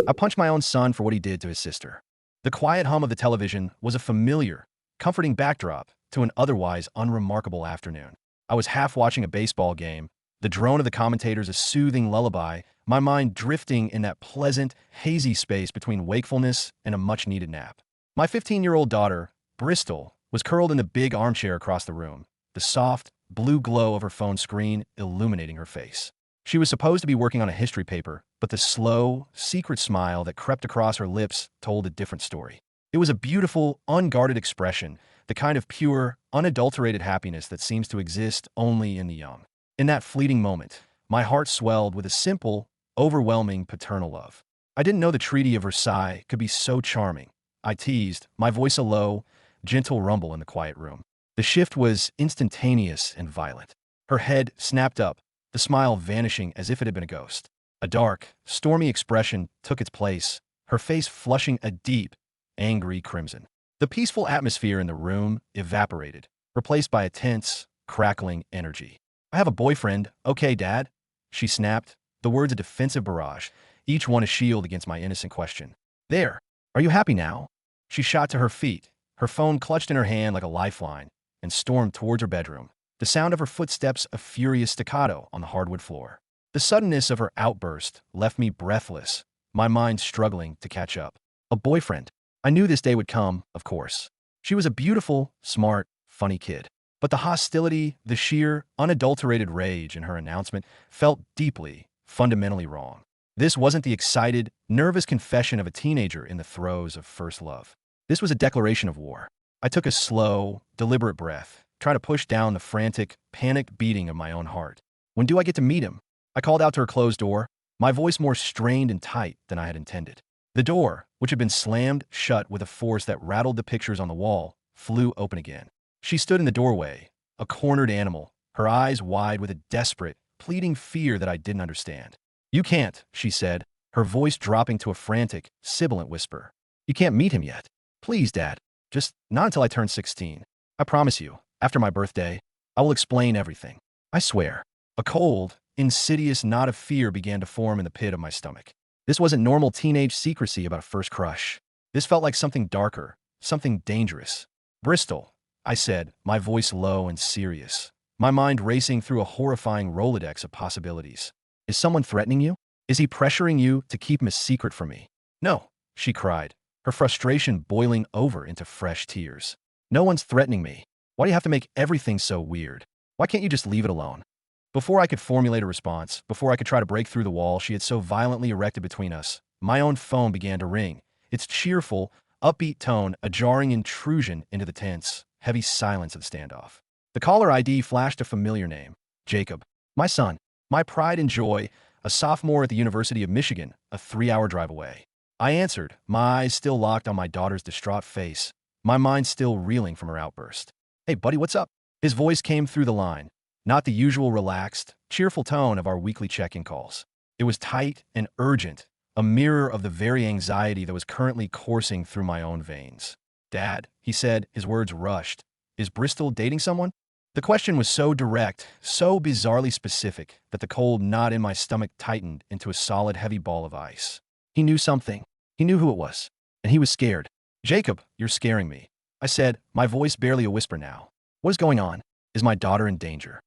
I punched my own son for what he did to his sister. The quiet hum of the television was a familiar, comforting backdrop to an otherwise unremarkable afternoon. I was half watching a baseball game, the drone of the commentators a soothing lullaby, my mind drifting in that pleasant, hazy space between wakefulness and a much-needed nap. My 15-year-old daughter, Bristol, was curled in the big armchair across the room, the soft, blue glow of her phone screen illuminating her face. She was supposed to be working on a history paper, but the slow, secret smile that crept across her lips told a different story. It was a beautiful, unguarded expression, the kind of pure, unadulterated happiness that seems to exist only in the young. In that fleeting moment, my heart swelled with a simple, overwhelming paternal love. I didn't know the Treaty of Versailles could be so charming. I teased, my voice a low, gentle rumble in the quiet room. The shift was instantaneous and violent. Her head snapped up, the smile vanishing as if it had been a ghost. A dark, stormy expression took its place, her face flushing a deep, angry crimson. The peaceful atmosphere in the room evaporated, replaced by a tense, crackling energy. "I have a boyfriend, okay, Dad?" she snapped, the words a defensive barrage, each one a shield against my innocent question. "There, are you happy now?" She shot to her feet, her phone clutched in her hand like a lifeline, and stormed towards her bedroom, the sound of her footsteps a furious staccato on the hardwood floor. The suddenness of her outburst left me breathless, my mind struggling to catch up. A boyfriend. I knew this day would come, of course. She was a beautiful, smart, funny kid. But the hostility, the sheer, unadulterated rage in her announcement felt deeply, fundamentally wrong. This wasn't the excited, nervous confession of a teenager in the throes of first love. This was a declaration of war. I took a slow, deliberate breath, trying to push down the frantic, panicked beating of my own heart. "When do I get to meet him?" I called out to her closed door, my voice more strained and tight than I had intended. The door, which had been slammed shut with a force that rattled the pictures on the wall, flew open again. She stood in the doorway, a cornered animal, her eyes wide with a desperate, pleading fear that I didn't understand. "You can't," she said, her voice dropping to a frantic, sibilant whisper. "You can't meet him yet. Please, Dad. Just not until I turn 16. I promise you, after my birthday, I will explain everything. I swear." A cold, insidious knot of fear began to form in the pit of my stomach. This wasn't normal teenage secrecy about a first crush. This felt like something darker, something dangerous. "Bristol," I said, my voice low and serious, my mind racing through a horrifying Rolodex of possibilities. "Is someone threatening you? Is he pressuring you to keep him a secret from me?" "No," she cried, her frustration boiling over into fresh tears. "No one's threatening me. Why do you have to make everything so weird? Why can't you just leave it alone?" Before I could formulate a response, before I could try to break through the wall she had so violently erected between us, my own phone began to ring, its cheerful, upbeat tone a jarring intrusion into the tense, heavy silence of the standoff. The caller ID flashed a familiar name, Jacob. My son, my pride and joy, a sophomore at the University of Michigan, a 3-hour drive away. I answered, my eyes still locked on my daughter's distraught face, my mind still reeling from her outburst. "Hey, buddy, what's up?" His voice came through the line, not the usual relaxed, cheerful tone of our weekly check-in calls. It was tight and urgent, a mirror of the very anxiety that was currently coursing through my own veins. "Dad," he said, his words rushed, "is Bristol dating someone?" The question was so direct, so bizarrely specific, that the cold knot in my stomach tightened into a solid, heavy ball of ice. He knew something. He knew who it was. And he was scared. "Jacob, you're scaring me," I said, my voice barely a whisper now. "What is going on? Is my daughter in danger?"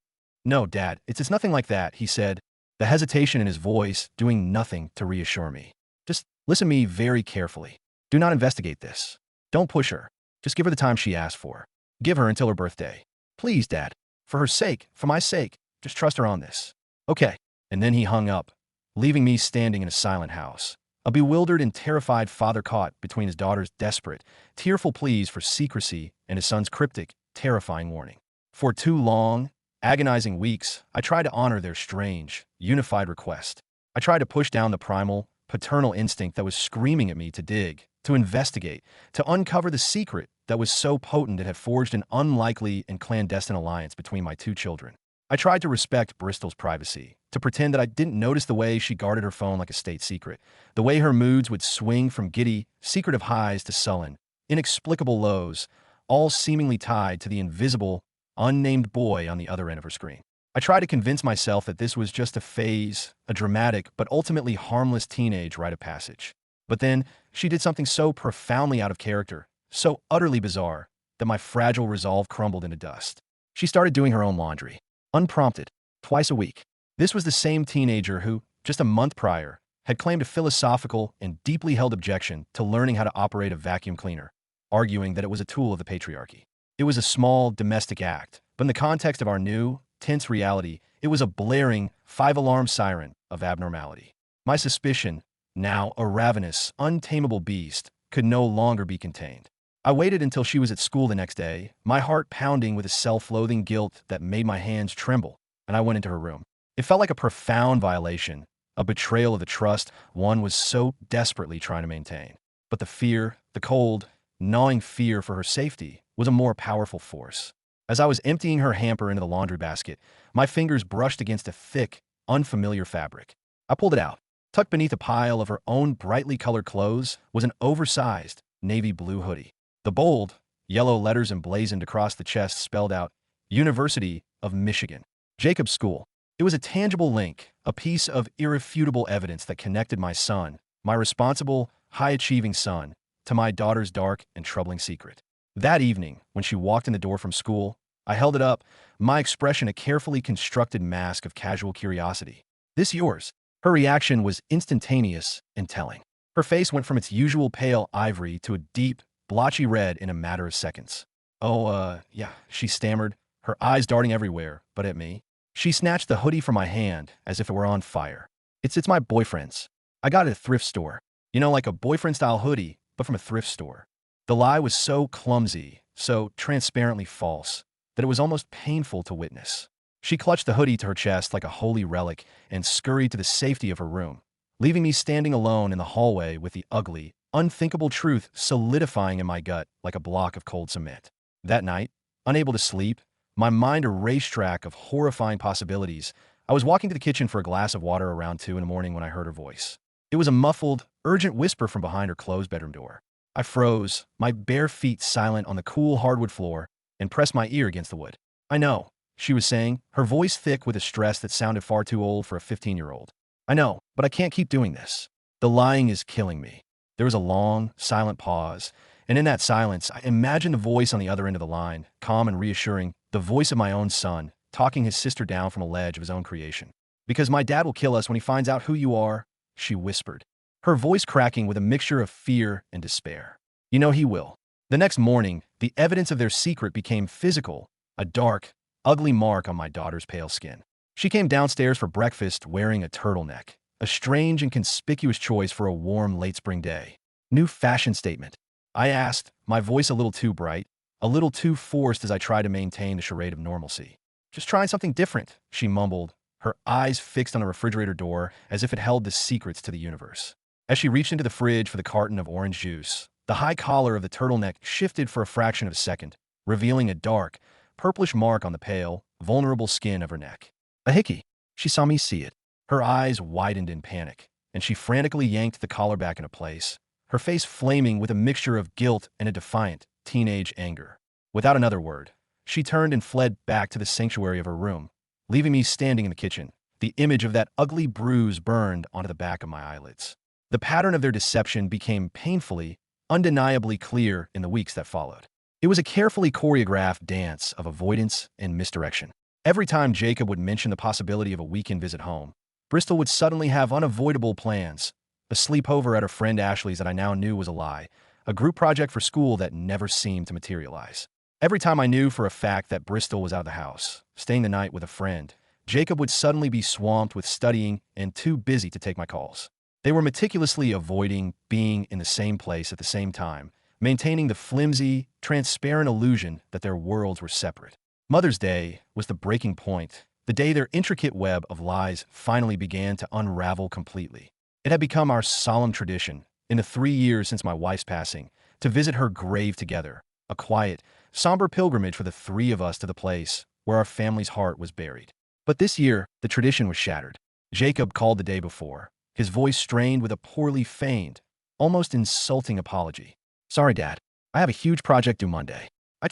"No, Dad, it's nothing like that," he said, the hesitation in his voice doing nothing to reassure me. "Just listen to me very carefully. Do not investigate this. Don't push her. Just give her the time she asked for. Give her until her birthday. Please, Dad. For her sake, for my sake, just trust her on this." "Okay." And then he hung up, leaving me standing in a silent house, a bewildered and terrified father caught between his daughter's desperate, tearful pleas for secrecy and his son's cryptic, terrifying warning. For 2 long, agonizing weeks, I tried to honor their strange, unified request. I tried to push down the primal, paternal instinct that was screaming at me to dig, to investigate, to uncover the secret that was so potent it had forged an unlikely and clandestine alliance between my 2 children. I tried to respect Bristol's privacy, to pretend that I didn't notice the way she guarded her phone like a state secret, the way her moods would swing from giddy, secretive highs to sullen, inexplicable lows, all seemingly tied to the invisible, unnamed boy on the other end of her screen. I tried to convince myself that this was just a phase, a dramatic but ultimately harmless teenage rite of passage. But then, she did something so profoundly out of character, so utterly bizarre, that my fragile resolve crumbled into dust. She started doing her own laundry, unprompted, twice a week. This was the same teenager who, just a month prior, had claimed a philosophical and deeply held objection to learning how to operate a vacuum cleaner, arguing that it was a tool of the patriarchy. It was a small, domestic act, but in the context of our new, tense reality, it was a blaring, five-alarm siren of abnormality. My suspicion, now a ravenous, untamable beast, could no longer be contained. I waited until she was at school the next day, my heart pounding with a self-loathing guilt that made my hands tremble, and I went into her room. It felt like a profound violation, a betrayal of the trust one was so desperately trying to maintain. But the fear, the cold, gnawing fear for her safety, was a more powerful force. As I was emptying her hamper into the laundry basket, my fingers brushed against a thick, unfamiliar fabric. I pulled it out. Tucked beneath a pile of her own brightly colored clothes was an oversized, navy blue hoodie. The bold, yellow letters emblazoned across the chest spelled out, University of Michigan. Jacob's school. It was a tangible link, a piece of irrefutable evidence that connected my son, my responsible, high-achieving son, to my daughter's dark and troubling secret. That evening, when she walked in the door from school, I held it up, my expression a carefully constructed mask of casual curiosity. This yours? Her reaction was instantaneous and telling. Her face went from its usual pale ivory to a deep, blotchy red in a matter of seconds. Yeah, she stammered, her eyes darting everywhere, but at me. She snatched the hoodie from my hand as if it were on fire. It's my boyfriend's. I got it at a thrift store. You know, like a boyfriend-style hoodie, but from a thrift store. The lie was so clumsy, so transparently false, that it was almost painful to witness. She clutched the hoodie to her chest like a holy relic and scurried to the safety of her room, leaving me standing alone in the hallway with the ugly, unthinkable truth solidifying in my gut like a block of cold cement. That night, unable to sleep, my mind a racetrack of horrifying possibilities, I was walking to the kitchen for a glass of water around 2 in the morning when I heard her voice. It was a muffled, urgent whisper from behind her closed bedroom door. I froze, my bare feet silent on the cool hardwood floor, and pressed my ear against the wood. I know, she was saying, her voice thick with a stress that sounded far too old for a 15-year-old. I know, but I can't keep doing this. The lying is killing me. There was a long, silent pause, and in that silence, I imagined the voice on the other end of the line, calm and reassuring, the voice of my own son, talking his sister down from a ledge of his own creation. Because my dad will kill us when he finds out who you are, she whispered, her voice cracking with a mixture of fear and despair. You know he will. The next morning, the evidence of their secret became physical, a dark, ugly mark on my daughter's pale skin. She came downstairs for breakfast wearing a turtleneck, a strange and conspicuous choice for a warm late spring day. New fashion statement. I asked, my voice a little too bright, a little too forced as I tried to maintain the charade of normalcy. Just trying something different, she mumbled, her eyes fixed on the refrigerator door as if it held the secrets to the universe. As she reached into the fridge for the carton of orange juice, the high collar of the turtleneck shifted for a fraction of a second, revealing a dark, purplish mark on the pale, vulnerable skin of her neck. A hickey. She saw me see it. Her eyes widened in panic, and she frantically yanked the collar back into place, her face flaming with a mixture of guilt and a defiant, teenage anger. Without another word, she turned and fled back to the sanctuary of her room, leaving me standing in the kitchen, the image of that ugly bruise burned onto the back of my eyelids. The pattern of their deception became painfully, undeniably clear in the weeks that followed. It was a carefully choreographed dance of avoidance and misdirection. Every time Jacob would mention the possibility of a weekend visit home, Bristol would suddenly have unavoidable plans, a sleepover at her friend Ashley's that I now knew was a lie, a group project for school that never seemed to materialize. Every time I knew for a fact that Bristol was out of the house, staying the night with a friend, Jacob would suddenly be swamped with studying and too busy to take my calls. They were meticulously avoiding being in the same place at the same time, maintaining the flimsy, transparent illusion that their worlds were separate. Mother's Day was the breaking point, the day their intricate web of lies finally began to unravel completely. It had become our solemn tradition, in the 3 years since my wife's passing, to visit her grave together, a quiet, somber pilgrimage for the three of us to the place where our family's heart was buried. But this year, the tradition was shattered. Jacob called the day before, his voice strained with a poorly feigned, almost insulting apology. Sorry, Dad. I have a huge project due Monday. I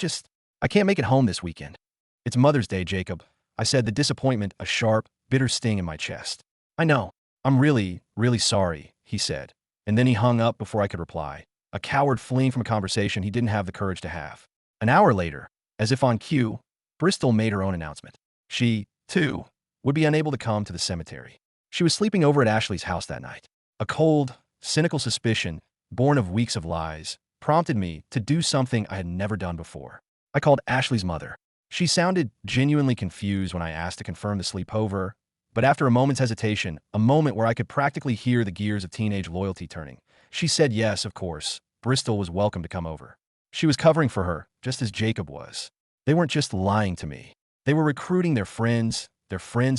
can't make it home this weekend. It's Mother's Day, Jacob, I said, the disappointment a sharp, bitter sting in my chest. I know. I'm really, really sorry, he said, And then he hung up before I could reply, a coward fleeing from a conversation he didn't have the courage to have. An hour later, as if on cue, Bristol made her own announcement. She, too, would be unable to come to the cemetery. She was sleeping over at Ashley's house that night. A cold, cynical suspicion, born of weeks of lies, prompted me to do something I had never done before. I called Ashley's mother. She sounded genuinely confused when I asked to confirm the sleepover, but after a moment's hesitation, a moment where I could practically hear the gears of teenage loyalty turning, she said yes, of course, Bristol was welcome to come over. She was covering for her, just as Jacob was. They weren't just lying to me. They were recruiting their friends'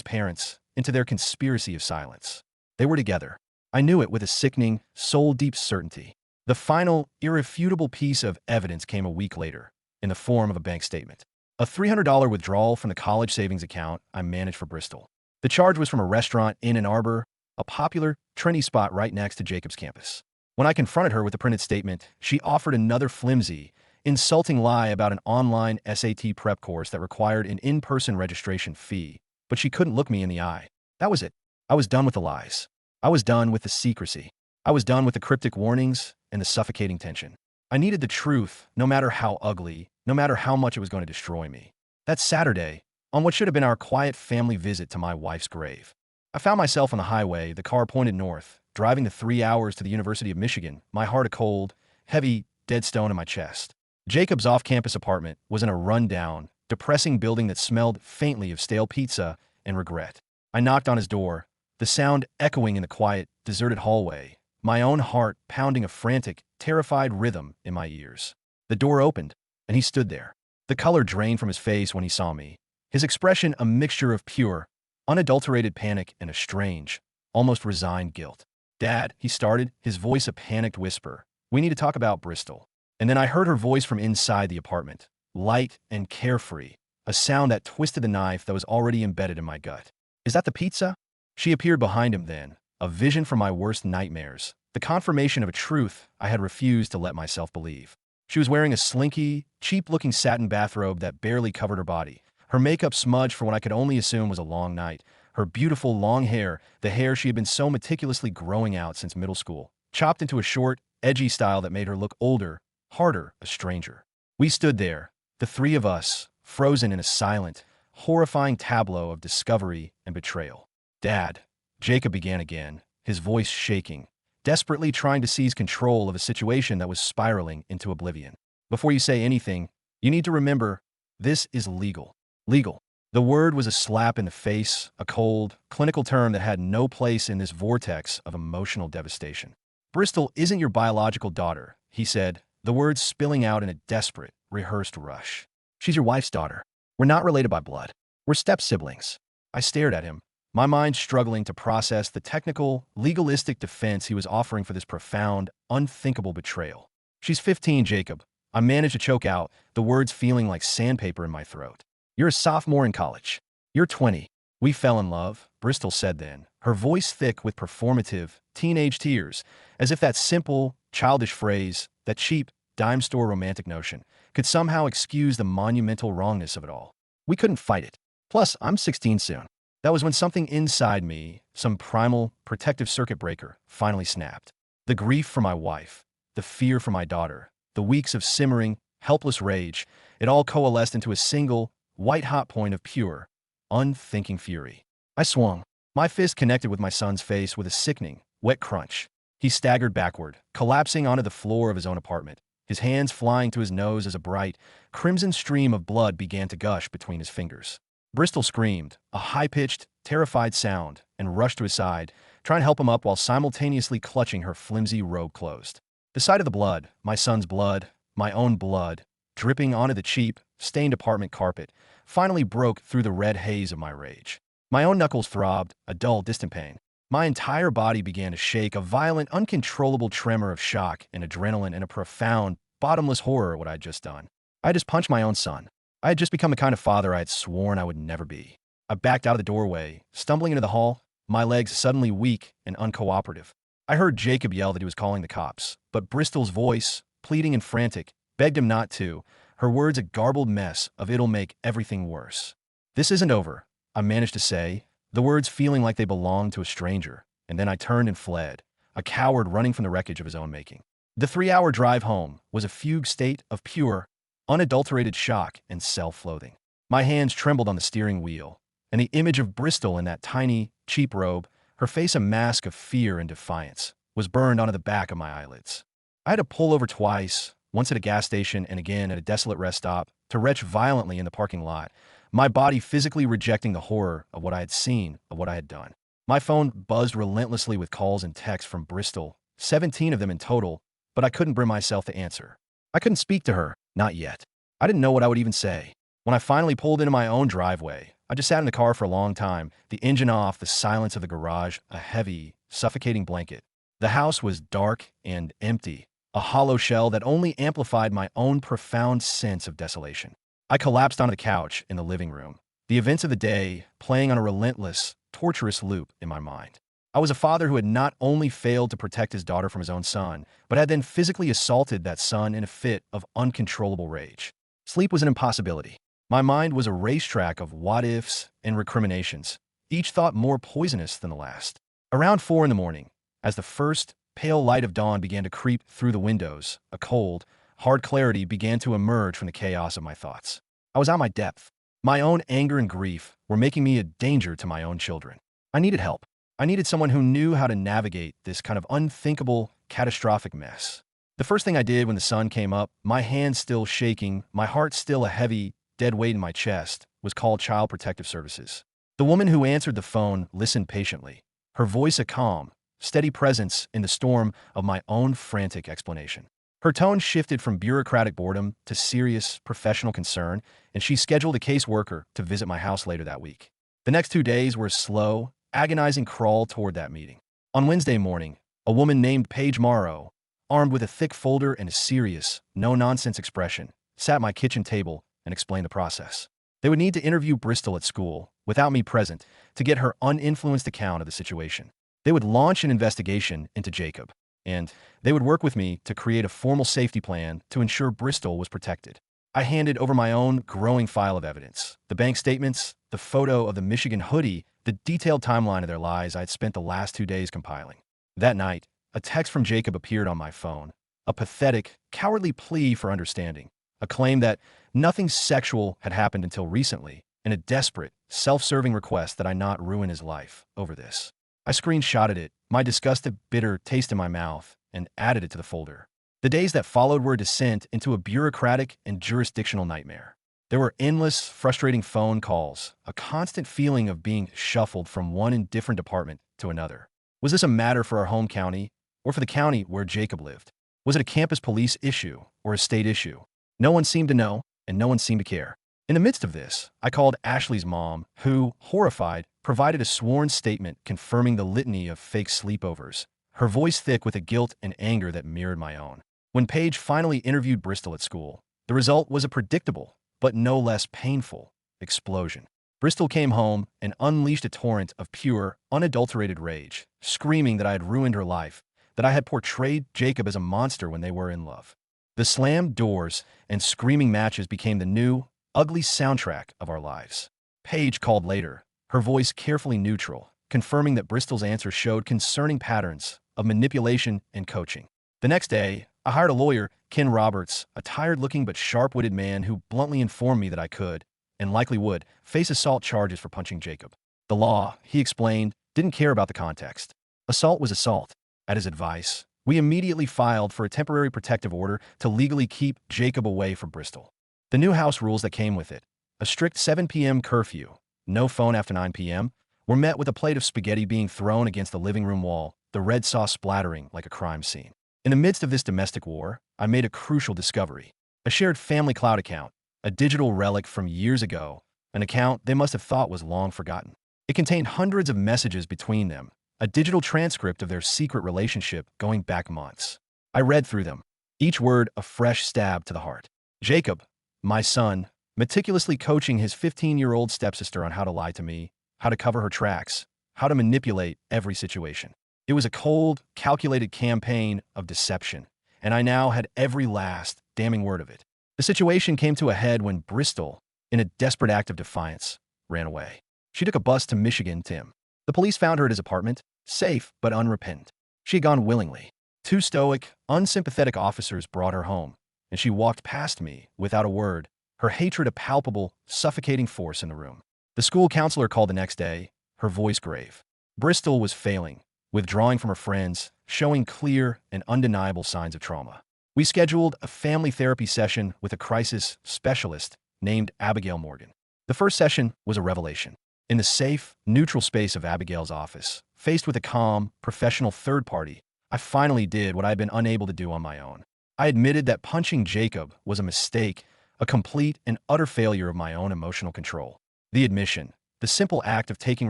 parents, into their conspiracy of silence. They were together. I knew it with a sickening, soul-deep certainty. The final, irrefutable piece of evidence came a week later, in the form of a bank statement. A $300 withdrawal from the college savings account I managed for Bristol. The charge was from a restaurant in Ann Arbor, a popular, trendy spot right next to Jacob's campus. When I confronted her with the printed statement, she offered another flimsy, insulting lie about an online SAT prep course that required an in-person registration fee, but she couldn't look me in the eye. That was it. I was done with the lies. I was done with the secrecy. I was done with the cryptic warnings and the suffocating tension. I needed the truth, no matter how ugly, no matter how much it was going to destroy me. That Saturday, on what should have been our quiet family visit to my wife's grave, I found myself on the highway, the car pointed north, driving the 3 hours to the University of Michigan, my heart a cold, heavy, dead stone in my chest. Jacob's off-campus apartment was in a run-down, depressing building that smelled faintly of stale pizza and regret. I knocked on his door, the sound echoing in the quiet, deserted hallway, my own heart pounding a frantic, terrified rhythm in my ears. The door opened, and he stood there. The color drained from his face when he saw me, his expression a mixture of pure, unadulterated panic and a strange, almost resigned guilt. "Dad," he started, his voice a panicked whisper, "we need to talk about Bristol." And then I heard her voice from inside the apartment, light and carefree, a sound that twisted the knife that was already embedded in my gut. "Is that the pizza?" She appeared behind him then, a vision from my worst nightmares, the confirmation of a truth I had refused to let myself believe. She was wearing a slinky, cheap-looking satin bathrobe that barely covered her body, her makeup smudged for what I could only assume was a long night, her beautiful long hair, the hair she had been so meticulously growing out since middle school, chopped into a short, edgy style that made her look older, harder, a stranger. We stood there, the three of us, frozen in a silent, horrifying tableau of discovery and betrayal. "Dad," Jacob began again, his voice shaking, desperately trying to seize control of a situation that was spiraling into oblivion. "Before you say anything, you need to remember, this is legal. Legal." The word was a slap in the face, a cold, clinical term that had no place in this vortex of emotional devastation. "Bristol isn't your biological daughter," he said, the words spilling out in a desperate, rehearsed rush. "She's your wife's daughter. We're not related by blood. We're step-siblings." I stared at him, my mind struggling to process the technical, legalistic defense he was offering for this profound, unthinkable betrayal. "She's 15, Jacob." I managed to choke out, the words feeling like sandpaper in my throat. "You're a sophomore in college. You're 20. We fell in love," Bristol said then, her voice thick with performative, teenage tears, as if that simple, childish phrase, that cheap, dime-store romantic notion, could somehow excuse the monumental wrongness of it all. "We couldn't fight it. Plus, I'm 16 soon." That was when something inside me, some primal, protective circuit breaker, finally snapped. The grief for my wife, the fear for my daughter, the weeks of simmering, helpless rage, it all coalesced into a single, white-hot point of pure, unthinking fury. I swung. My fist connected with my son's face with a sickening, wet crunch. He staggered backward, collapsing onto the floor of his own apartment, his hands flying to his nose as a bright, crimson stream of blood began to gush between his fingers. Bristol screamed, a high-pitched, terrified sound, and rushed to his side, trying to help him up while simultaneously clutching her flimsy robe closed. The sight of the blood, my son's blood, my own blood, dripping onto the cheap, stained apartment carpet, finally broke through the red haze of my rage. My own knuckles throbbed, a dull, distant pain. My entire body began to shake, a violent, uncontrollable tremor of shock and adrenaline and a profound, bottomless horror at what I had just done. I had just punched my own son. I had just become the kind of father I had sworn I would never be. I backed out of the doorway, stumbling into the hall, my legs suddenly weak and uncooperative. I heard Jacob yell that he was calling the cops, but Bristol's voice, pleading and frantic, begged him not to, her words a garbled mess of "it'll make everything worse." "This isn't over," I managed to say, the words feeling like they belonged to a stranger, and then I turned and fled, a coward running from the wreckage of his own making. The 3-hour drive home was a fugue state of pure, unadulterated shock and self-loathing. My hands trembled on the steering wheel, and the image of Bristol in that tiny, cheap robe, her face a mask of fear and defiance, was burned onto the back of my eyelids. I had to pull over twice, once at a gas station and again at a desolate rest stop, to retch violently in the parking lot, my body physically rejecting the horror of what I had seen, of what I had done. My phone buzzed relentlessly with calls and texts from Bristol, 17 of them in total, but I couldn't bring myself to answer. I couldn't speak to her, not yet. I didn't know what I would even say. When I finally pulled into my own driveway, I just sat in the car for a long time, the engine off, the silence of the garage, a heavy, suffocating blanket. The house was dark and empty, a hollow shell that only amplified my own profound sense of desolation. I collapsed onto the couch in the living room, the events of the day playing on a relentless, torturous loop in my mind. I was a father who had not only failed to protect his daughter from his own son, but had then physically assaulted that son in a fit of uncontrollable rage. Sleep was an impossibility. My mind was a racetrack of what-ifs and recriminations, each thought more poisonous than the last. Around 4 in the morning, as the first pale light of dawn began to creep through the windows, a cold, hard clarity began to emerge from the chaos of my thoughts. I was out of my depth. My own anger and grief were making me a danger to my own children. I needed help. I needed someone who knew how to navigate this kind of unthinkable, catastrophic mess. The first thing I did when the sun came up, my hands still shaking, my heart still a heavy, dead weight in my chest, was call Child Protective Services. The woman who answered the phone listened patiently, her voice a calm, steady presence in the storm of my own frantic explanation. Her tone shifted from bureaucratic boredom to serious, professional concern, and she scheduled a caseworker to visit my house later that week. The next 2 days were a slow, agonizing crawl toward that meeting. On Wednesday morning, a woman named Paige Morrow, armed with a thick folder and a serious, no-nonsense expression, sat at my kitchen table and explained the process. They would need to interview Bristol at school, without me present, to get her uninfluenced account of the situation. They would launch an investigation into Jacob, and they would work with me to create a formal safety plan to ensure Bristol was protected. I handed over my own growing file of evidence, the bank statements, the photo of the Michigan hoodie, the detailed timeline of their lies I had spent the last 2 days compiling. That night, a text from Jacob appeared on my phone, a pathetic, cowardly plea for understanding, a claim that nothing sexual had happened until recently, and a desperate, self-serving request that I not ruin his life over this. I screenshotted it, my disgusted, bitter taste in my mouth, and added it to the folder. The days that followed were a descent into a bureaucratic and jurisdictional nightmare. There were endless, frustrating phone calls, a constant feeling of being shuffled from one indifferent department to another. Was this a matter for our home county, or for the county where Jacob lived? Was it a campus police issue, or a state issue? No one seemed to know, and no one seemed to care. In the midst of this, I called Ashley's mom, who, horrified, provided a sworn statement confirming the litany of fake sleepovers, her voice thick with a guilt and anger that mirrored my own. When Paige finally interviewed Bristol at school, the result was a predictable, but no less painful, explosion. Bristol came home and unleashed a torrent of pure, unadulterated rage, screaming that I had ruined her life, that I had portrayed Jacob as a monster when they were in love. The slammed doors and screaming matches became the new, ugly soundtrack of our lives. Paige called later, her voice carefully neutral, confirming that Bristol's answer showed concerning patterns of manipulation and coaching. The next day, I hired a lawyer, Ken Roberts, a tired-looking but sharp-witted man who bluntly informed me that I could, and likely would, face assault charges for punching Jacob. The law, he explained, didn't care about the context. Assault was assault. At his advice, we immediately filed for a temporary protective order to legally keep Jacob away from Bristol. The new house rules that came with it, a strict 7 p.m. curfew, no phone after 9 p.m., were met with a plate of spaghetti being thrown against the living room wall, the red sauce splattering like a crime scene. In the midst of this domestic war, I made a crucial discovery. A shared family cloud account, a digital relic from years ago, an account they must have thought was long forgotten. It contained hundreds of messages between them, a digital transcript of their secret relationship going back months. I read through them, each word a fresh stab to the heart. Jacob, my son, meticulously coaching his 15-year-old stepsister on how to lie to me, how to cover her tracks, how to manipulate every situation. It was a cold, calculated campaign of deception, and I now had every last, damning word of it. The situation came to a head when Bristol, in a desperate act of defiance, ran away. She took a bus to Michigan to him. The police found her at his apartment, safe but unrepentant. She had gone willingly. Two stoic, unsympathetic officers brought her home, and she walked past me without a word, her hatred a palpable, suffocating force in the room. The school counselor called the next day, her voice grave. Bristol was failing, withdrawing from her friends, showing clear and undeniable signs of trauma. We scheduled a family therapy session with a crisis specialist named Abigail Morgan. The first session was a revelation. In the safe, neutral space of Abigail's office, faced with a calm, professional third party, I finally did what I had been unable to do on my own. I admitted that punching Jacob was a mistake, a complete and utter failure of my own emotional control. The admission, the simple act of taking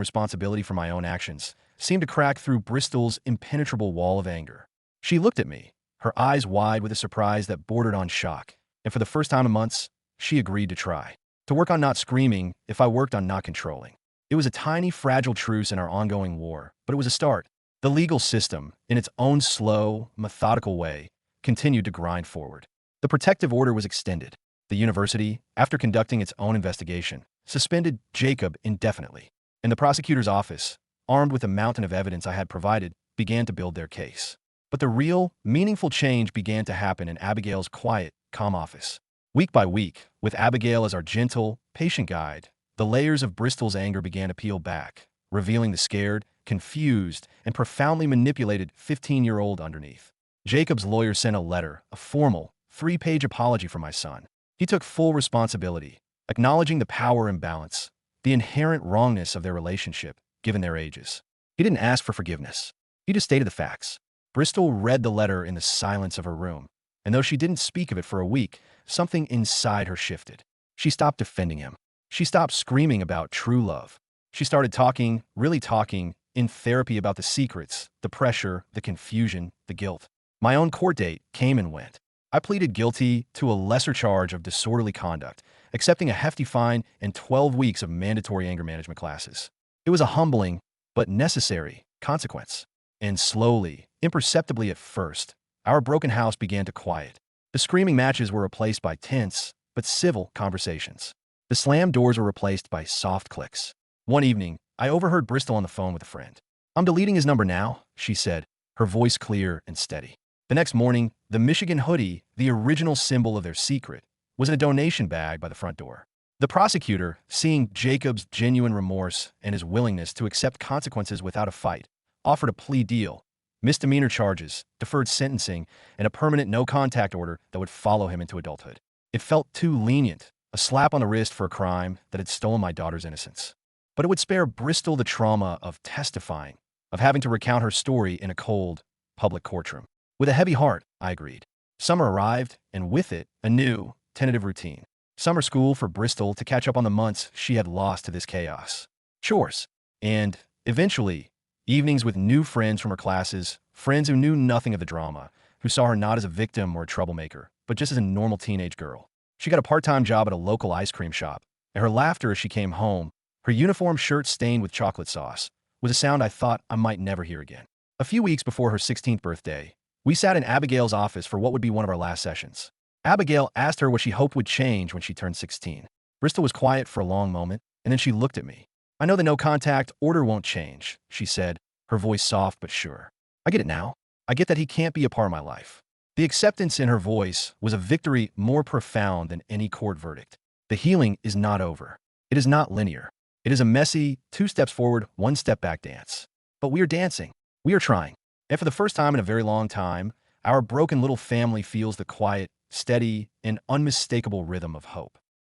responsibility for my own actions, seemed to crack through Bristol's impenetrable wall of anger. She looked at me, her eyes wide with a surprise that bordered on shock, and for the first time in months, she agreed to try. To work on not screaming if I worked on not controlling. It was a tiny, fragile truce in our ongoing war, but it was a start. The legal system, in its own slow, methodical way, continued to grind forward. The protective order was extended. The university, after conducting its own investigation, suspended Jacob indefinitely. And the prosecutor's office, armed with the mountain of evidence I had provided, began to build their case. But the real, meaningful change began to happen in Abigail's quiet, calm office. Week by week, with Abigail as our gentle, patient guide, the layers of Bristol's anger began to peel back, revealing the scared, confused, and profoundly manipulated 15-year-old underneath. Jacob's lawyer sent a letter, a formal, 3-page apology for my son. He took full responsibility, acknowledging the power imbalance, the inherent wrongness of their relationship, given their ages. He didn't ask for forgiveness. He just stated the facts. Bristol read the letter in the silence of her room, and though she didn't speak of it for a week, something inside her shifted. She stopped defending him. She stopped screaming about true love. She started talking, really talking, in therapy about the secrets, the pressure, the confusion, the guilt. My own court date came and went. I pleaded guilty to a lesser charge of disorderly conduct, accepting a hefty fine and 12 weeks of mandatory anger management classes. It was a humbling, but necessary, consequence. And slowly, imperceptibly at first, our broken house began to quiet. The screaming matches were replaced by tense, but civil conversations. The slammed doors were replaced by soft clicks. One evening, I overheard Bristol on the phone with a friend. "I'm deleting his number now," she said, her voice clear and steady. The next morning, the Michigan hoodie, the original symbol of their secret, was in a donation bag by the front door. The prosecutor, seeing Jacob's genuine remorse and his willingness to accept consequences without a fight, offered a plea deal, misdemeanor charges, deferred sentencing, and a permanent no-contact order that would follow him into adulthood. It felt too lenient, a slap on the wrist for a crime that had stolen my daughter's innocence. But it would spare Bristol the trauma of testifying, of having to recount her story in a cold, public courtroom. With a heavy heart, I agreed. Summer arrived, and with it, a new, tentative routine. Summer school for Bristol to catch up on the months she had lost to this chaos. Chores. And, eventually, evenings with new friends from her classes, friends who knew nothing of the drama, who saw her not as a victim or a troublemaker, but just as a normal teenage girl. She got a part-time job at a local ice cream shop, and her laughter as she came home, her uniform shirt stained with chocolate sauce, was a sound I thought I might never hear again. A few weeks before her 16th birthday, we sat in Abigail's office for what would be one of our last sessions. Abigail asked her what she hoped would change when she turned 16. Bristol was quiet for a long moment, and then she looked at me. "I know the no-contact order won't change," she said, her voice soft but sure. "I get it now. I get that he can't be a part of my life." The acceptance in her voice was a victory more profound than any court verdict. The healing is not over. It is not linear. It is a messy, 2 steps forward, 1 step back dance. But we are dancing. We are trying. And for the first time in a very long time, our broken little family feels the quiet, steady, and unmistakable rhythm of hope.